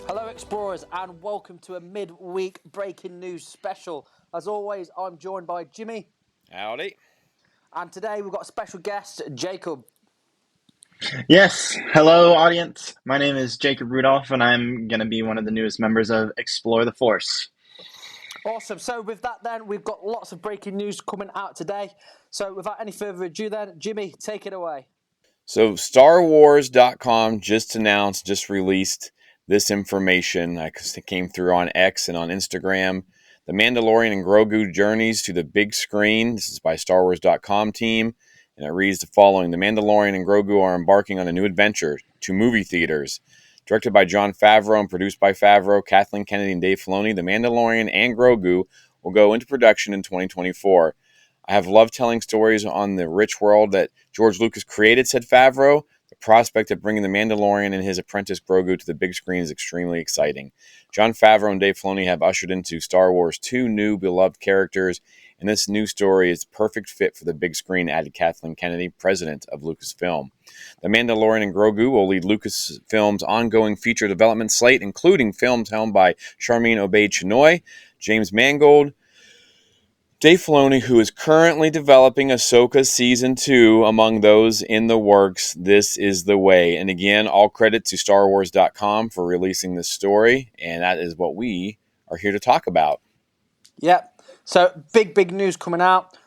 Hello explorers and welcome to a midweek breaking news special. As always, I'm joined by Jimmy. Howdy. And today we've got a special guest, Jacob. Yes, hello audience. My name is Jacob Rudolph and I'm going to be one of the newest members of Explore the Force. Awesome. So with that then, we've got lots of breaking news coming out today. So without any further ado then, Jimmy, take it away. So StarWars.com just released this information. I came through on X and on Instagram. The Mandalorian and Grogu journeys to the big screen. This is by StarWars.com team. And it reads the following. The Mandalorian and Grogu are embarking on a new adventure to movie theaters. Directed by Jon Favreau and produced by Favreau, Kathleen Kennedy, and Dave Filoni, The Mandalorian and Grogu will go into production in 2024. I have loved telling stories on the rich world that George Lucas created, said Favreau. The prospect of bringing the Mandalorian and his apprentice Grogu to the big screen is extremely exciting. Jon Favreau and Dave Filoni have ushered into Star Wars two new beloved characters, and this new story is the perfect fit for the big screen, added Kathleen Kennedy, president of Lucasfilm. The Mandalorian and Grogu will lead Lucasfilm's ongoing feature development slate, including films helmed by Charmin Obaid-Chinoy, James Mangold, Dave Filoni, who is currently developing Ahsoka Season 2 among those in the works. This is the way. And again, all credit to StarWars.com for releasing this story, and that is what we are here to talk about. Yep. So big news coming out.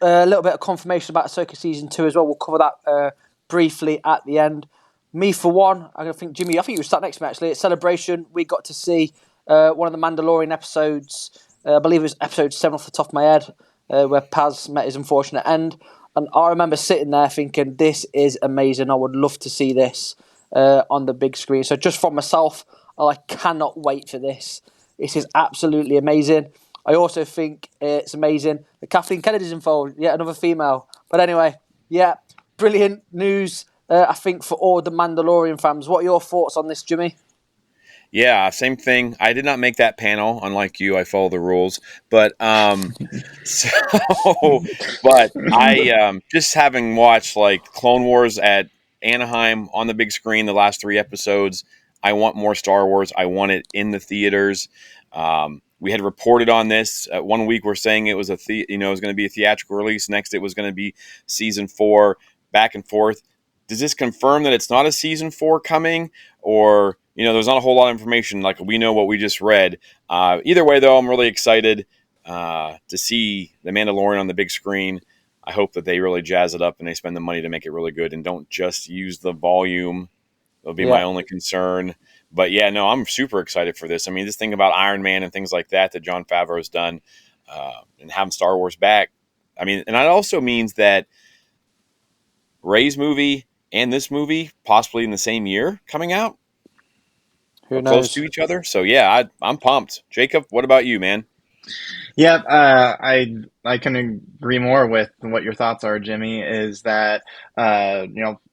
A little bit of confirmation about Ahsoka Season 2 as well. We'll cover that briefly at the end. Me, for one, I think, Jimmy, I think you were sat next to me, actually. At Celebration, we got to see one of the Mandalorian episodes. I believe it was episode 7 off the top of my head, where Paz met his unfortunate end. And I remember sitting there thinking, this is amazing. I would love to see this on the big screen. So just for myself, I cannot wait for this. This is absolutely amazing. I also think it's amazing that Kathleen Kennedy's involved, yet another female. But anyway, yeah, brilliant news, I think, for all the Mandalorian fans. What are your thoughts on this, Jimmy? Yeah, same thing. I did not make that panel, unlike you. I follow the rules, but I just having watched like Clone Wars at Anaheim on the big screen, the last 3 episodes. I want more Star Wars. I want it in the theaters. We had reported on this. 1 week we're saying it was it was going to be a theatrical release. Next, it was going to be season 4. Back and forth. Does this confirm that it's not a season 4 coming, or? There's not a whole lot of information. Like, we know what we just read. Either way, though, I'm really excited to see The Mandalorian on the big screen. I hope that they really jazz it up and they spend the money to make it really good and don't just use the volume. That'll be my only concern. But, yeah, no, I'm super excited for this. I mean, this thing about Iron Man and things like that Jon Favreau's done and having Star Wars back. I mean, and that also means that Rey's movie and this movie possibly in the same year coming out. Who knows? Close to each other. So, yeah, I'm pumped. Jacob, what about you, man? Yeah, I can agree more with what your thoughts are, Jimmy, is that,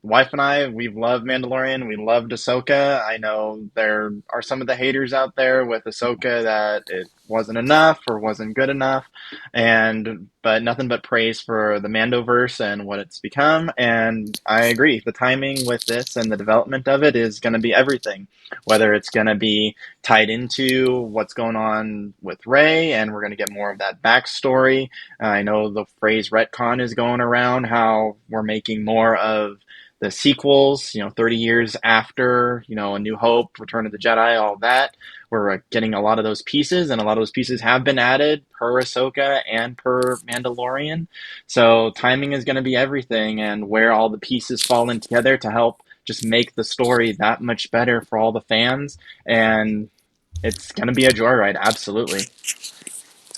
wife and I, we've loved Mandalorian. We loved Ahsoka. I know there are some of the haters out there with Ahsoka that it wasn't enough or wasn't good enough, but nothing but praise for the Mandoverse and what it's become. And I agree. The timing with this and the development of it is going to be everything, whether it's going to be tied into what's going on with Rey, and we're going to get more of that backstory. I know the phrase retcon is going around, how we're making more of the sequels, 30 years after, A New Hope, Return of the Jedi, all that. We're getting a lot of those pieces, and a lot of those pieces have been added per Ahsoka and per Mandalorian. So timing is going to be everything, and where all the pieces fall in together to help just make the story that much better for all the fans. And it's going to be a joyride, absolutely.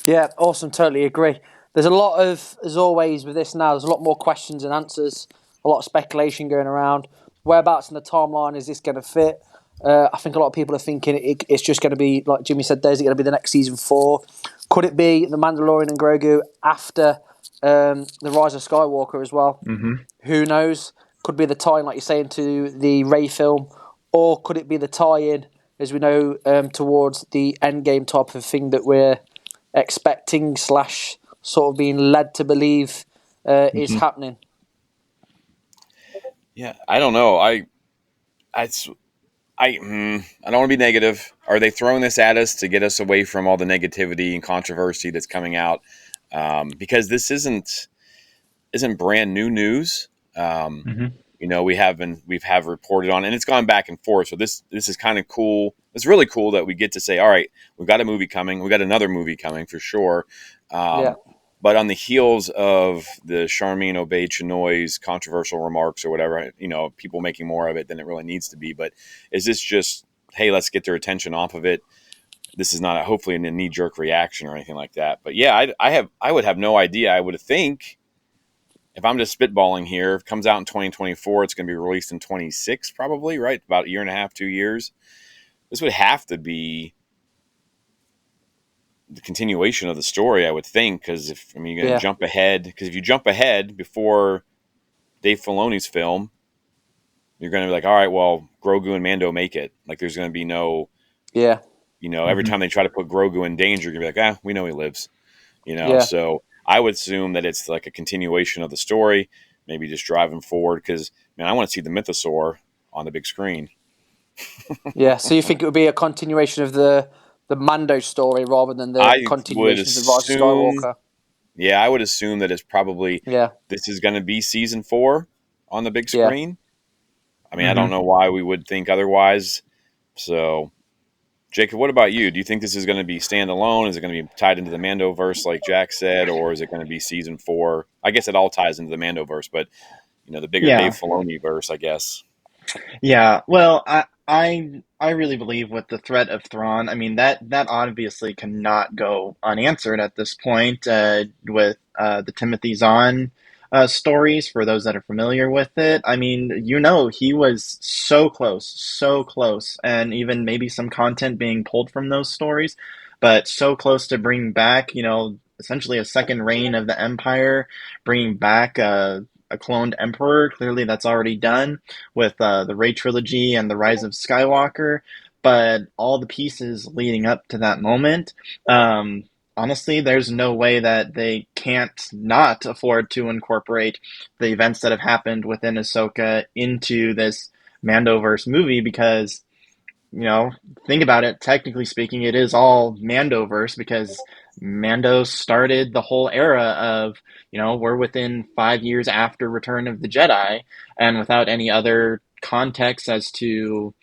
Yeah, awesome. Totally agree. There's a lot of, as always with this now, there's a lot more questions and answers, a lot of speculation going around. Whereabouts in the timeline is this going to fit? I think a lot of people are thinking it's just going to be, like Jimmy said, is it going to be the next season 4? Could it be the Mandalorian and Grogu after the Rise of Skywalker as well? Mm-hmm. Who knows? Could be the tie-in, like you're saying, to the Rey film, or could it be the tie-in, as we know, towards the Endgame type of thing that we're expecting / sort of being led to believe is happening? Yeah, I don't know. I, I don't want to be negative. Are they throwing this at us to get us away from all the negativity and controversy that's coming out? Because this isn't brand new news. Um, Hmm. we've reported on, and it's gone back and forth. So this is kind of cool. It's really cool that we get to say, all right, we've got a movie coming. We got another movie coming for sure. Yeah, Um, but on the heels of the Charmin Obey Chinoy's controversial remarks or whatever, people making more of it than it really needs to be. But is this just, hey, let's get their attention off of it? This is not hopefully a knee jerk reaction or anything like that. But yeah, I would have no idea. I would think, if I'm just spitballing here, if it comes out in 2024, it's going to be released in 26 probably, right? About a year and a half, 2 years. This would have to be the continuation of the story, I would think, because you're going to yeah, jump ahead. Because if you jump ahead before Dave Filoni's film, you're going to be like, all right, well, Grogu and Mando make it. Like, there's going to be no, yeah, every Hmm. time they try to put Grogu in danger, you're going to be like, we know he lives. yeah, So I would assume that it's like a continuation of the story, maybe just driving forward. Because man, I want to see the Mythosaur on the big screen. yeah. So you think it would be a continuation of the Mando story rather than the I would continuation of the Rise of assume, Skywalker? yeah, I would assume that it's probably Yeah, this is going to be season 4 on the big yeah, screen. I mean, I don't Hmm. know why we would think otherwise. So, Jacob, what about you? Do you think this is going to be standalone? Is it going to be tied into the Mandoverse, like Jack said, or is it going to be season 4? I guess it all ties into the Mandoverse, but the bigger Dave Yeah. Filoni verse, I guess. Yeah, well, I really believe with the threat of Thrawn, I mean that obviously cannot go unanswered at this point. With the Timothy Zahn stories, for those that are familiar with it, I mean, he was so close, and even maybe some content being pulled from those stories, but so close to bringing back, essentially a second reign of the Empire, bringing back a cloned emperor. Clearly, that's already done with the Rey trilogy and the Rise of Skywalker, but all the pieces leading up to that moment, um, honestly, there's no way that they can't not afford to incorporate the events that have happened within Ahsoka into this Mandoverse movie because you know, think about it, technically speaking, it is all Mandoverse because Mando started the whole era of, we're within 5 years after Return of the Jedi, and without any other context as to,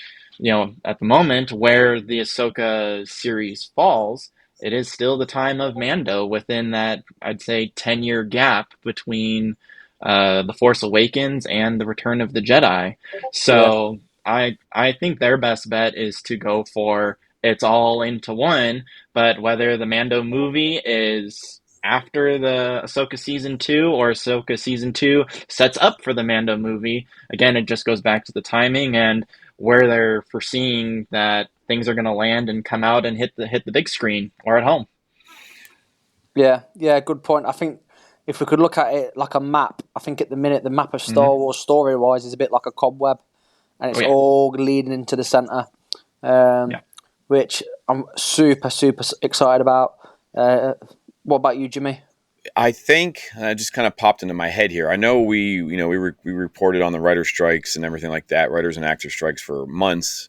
at the moment where the Ahsoka series falls, it is still the time of Mando within that, I'd say, 10-year gap between The Force Awakens and the Return of the Jedi. yeah. So I think their best bet is to go for it's all into one, but whether the Mando movie is after the Ahsoka season 2 or Ahsoka season 2 sets up for the Mando movie, again it just goes back to the timing and where they're foreseeing that things are going to land and come out and hit the big screen or at home. Yeah, yeah, good point. I think if we could look at it like a map, I think at the minute the map of Hmm. Star Wars story wise is a bit like a cobweb, and Oh it's yeah, all leading into the center, um, yeah. which I'm super excited about. Uh, what about you, Jimmy? I think just kind of popped into my head here. I know we reported on the writer strikes and everything like that, writers and actor strikes for months,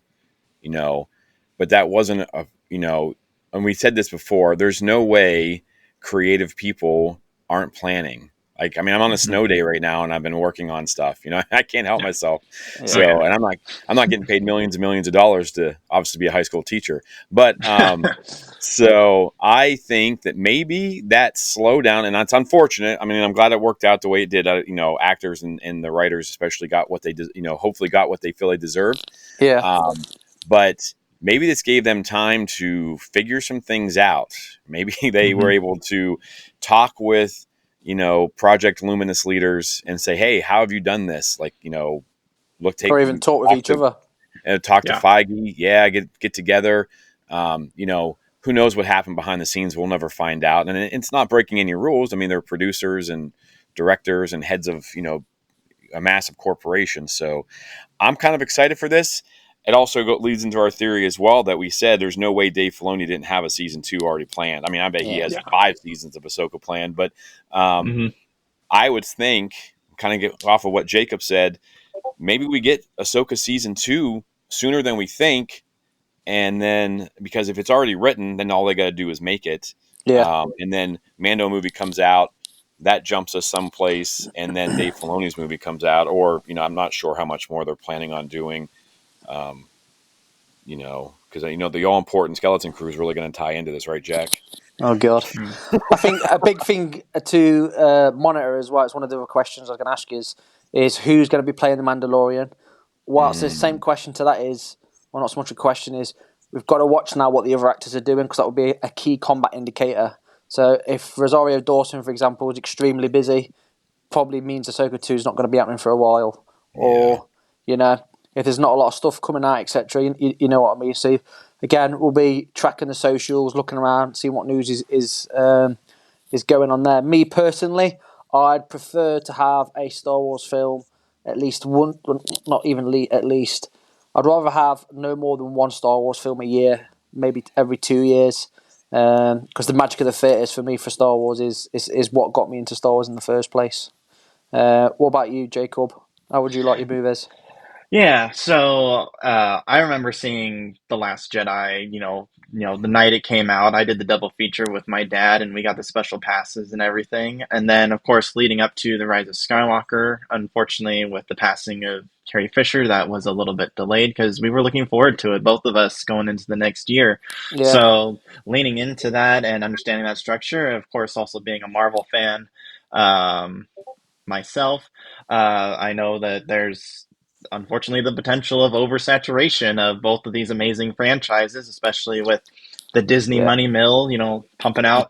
you know, but that wasn't and we said this before. There's no way creative people aren't planning. Like, I mean, I'm on a Hmm. snow day right now, and I've been working on stuff. I can't help Yeah. myself. Oh Yeah, yeah. So, and I'm not getting paid millions and millions of dollars to obviously be a high school teacher, but so I think that maybe that slowdown, and that's unfortunate. I mean, I'm glad it worked out the way it did. Actors and the writers especially got what they did. Hopefully got what they feel they deserved. yeah, Um, but maybe this gave them time to figure some things out. Maybe they were Hmm. able to talk with Project Luminous leaders and say, "Hey, how have you done this?" Like, look, or even talk with talk each to other. talk to Yeah. Feige. Yeah, get together. Who knows what happened behind the scenes? We'll never find out. And it's not breaking any rules. I mean, they're producers and directors and heads of a massive corporation. So I'm kind of excited for this. It also leads into our theory as well that we said there's no way Dave Filoni didn't have a season 2 already planned. I mean, I bet he Yeah, has Yeah. 5 seasons of Ahsoka planned, but um, Hmm. I would think, kind of get off of what Jacob said, maybe we get Ahsoka season 2 sooner than we think. And then, because if it's already written, then all they got to do is make it. Yeah. And then Mando movie comes out, that jumps us someplace, and then Dave Filoni's movie comes out, or I'm not sure how much more they're planning on doing. Because the all important Skeleton Crew is really going to tie into this, right, Jack? Oh God. Hmm. I think a big thing to monitor as well. It's one of the other questions I was going to ask is who's going to be playing the Mandalorian. Whilst the same question to that is, well, not so much a question, is we've got to watch now what the other actors are doing, because that would be a key combat indicator. So if Rosario Dawson, for example, is extremely busy, probably means Ahsoka 2 is not going to be happening for a while. Or, if there's not a lot of stuff coming out, etc., you know what I mean? So, again, we'll be tracking the socials, looking around, seeing what news is going on there. Me, personally, I'd prefer to have a Star Wars film, at least one, not even at least. I'd rather have no more than one Star Wars film a year, maybe every 2 years. Because the magic of the theatres for me for Star Wars is what got me into Star Wars in the first place. What about you, Jacob? How would you like your movies? Yeah, so I remember seeing The Last Jedi, the night it came out. I did the double feature with my dad, and we got the special passes and everything. And then, of course, leading up to The Rise of Skywalker, unfortunately, with the passing of Carrie Fisher, that was a little bit delayed because we were looking forward to it, both of us going into the next year. Yeah, So leaning into that and understanding that structure, of course, also being a Marvel fan. Myself, I know that there's unfortunately the potential of oversaturation of both of these amazing franchises, especially with the Disney yeah, money mill, pumping out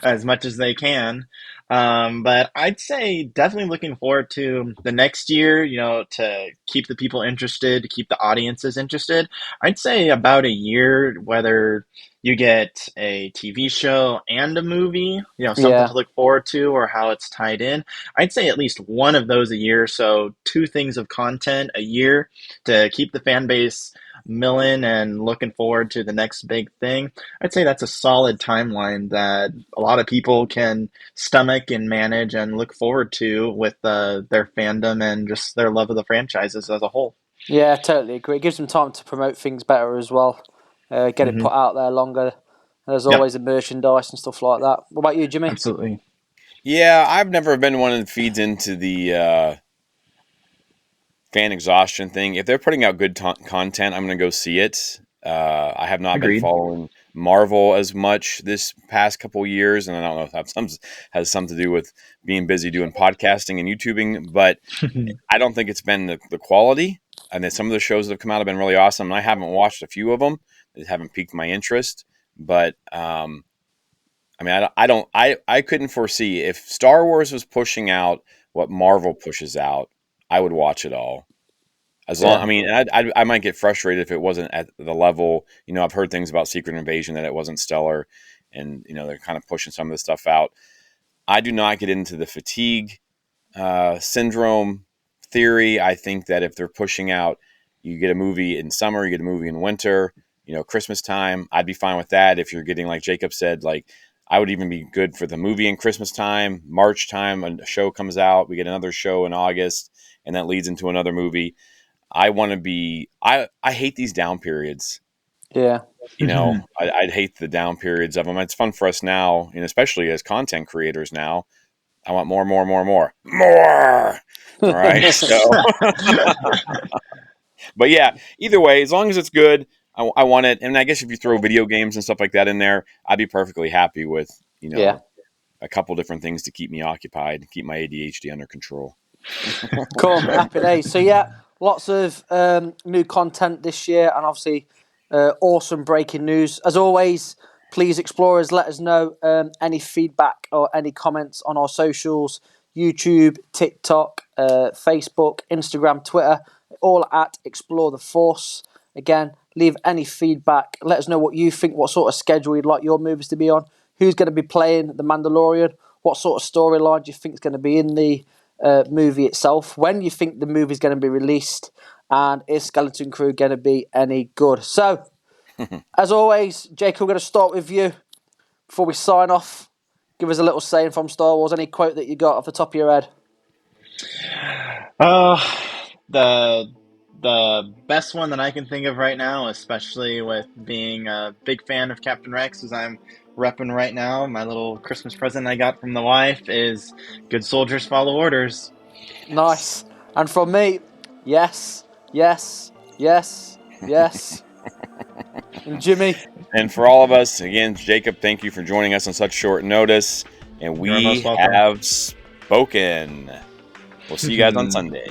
as much as they can. But I'd say definitely looking forward to the next year, to keep the people interested, to keep the audiences interested. I'd say about a year, whether you get a TV show and a movie, something yeah, to look forward to or how it's tied in. I'd say at least one of those a year. So two things of content a year to keep the fan base milling and looking forward to the next big thing. I'd say that's a solid timeline that a lot of people can stomach and manage and look forward to with their fandom and just their love of the franchises as a whole. yeah. Totally agree. It gives them time to promote things better as well. Get it Hmm. put out there longer. There's Yep, always the merchandise and stuff like that. What about you, Jimmy? absolutely. Yeah, I've never been one that feeds into the fan exhaustion thing. If they're putting out good content, I'm going to go see it. I have not been Agreed. following Marvel as much this past couple years, and I don't know if that has something to do with being busy doing podcasting and YouTubing, but I don't think it's been the quality. And then some of the shows that have come out have been really awesome, and I haven't watched a few of them that haven't piqued my interest. But I mean, I couldn't foresee if Star Wars was pushing out what Marvel pushes out, I would watch it all. As long, Yeah, I mean, I might get frustrated if it wasn't at the level. I've heard things about Secret Invasion that it wasn't stellar, and they're kind of pushing some of this stuff out. I do not get into the fatigue syndrome theory. I think that if they're pushing out, you get a movie in summer, you get a movie in winter, Christmas time, I'd be fine with that. If you're getting, like Jacob said, like I would even be good for the movie in Christmas time, March time, a show comes out, we get another show in August, and that leads into another movie. I want to be. I hate these down periods. yeah, I'd hate the down periods of them. It's fun for us now, and especially as content creators now. I want more, more, more, more, more. All right. So, but yeah, either way, as long as it's good, I want it. And I guess if you throw video games and stuff like that in there, I'd be perfectly happy with yeah. a couple different things to keep me occupied, keep my ADHD under control. Cool. Happy days. So yeah, lots of new content this year, and obviously awesome breaking news. As always, please explorers, let us know any feedback or any comments on our socials: YouTube, TikTok, Facebook, Instagram, Twitter, all at Explore the Force. Again, leave any feedback. Let us know what you think, what sort of schedule you'd like your movies to be on, who's going to be playing The Mandalorian, what sort of storyline do you think is going to be in the movie itself, when you think the movie is going to be released, and is Skeleton Crew going to be any good? So, as always, Jake, we're going to start with you before we sign off. Give us a little saying from Star Wars, any quote that you got off the top of your head. Uh, the best one that I can think of right now, especially with being a big fan of Captain Rex, as I'm repping right now, my little Christmas present I got from the wife is "Good soldiers follow orders." Nice. And from me, yes, yes, yes, yes. And Jimmy, And for all of us, again, Jacob, thank you for joining us on such short notice. And You're most we welcome. have spoken. We'll see you guys on Sunday.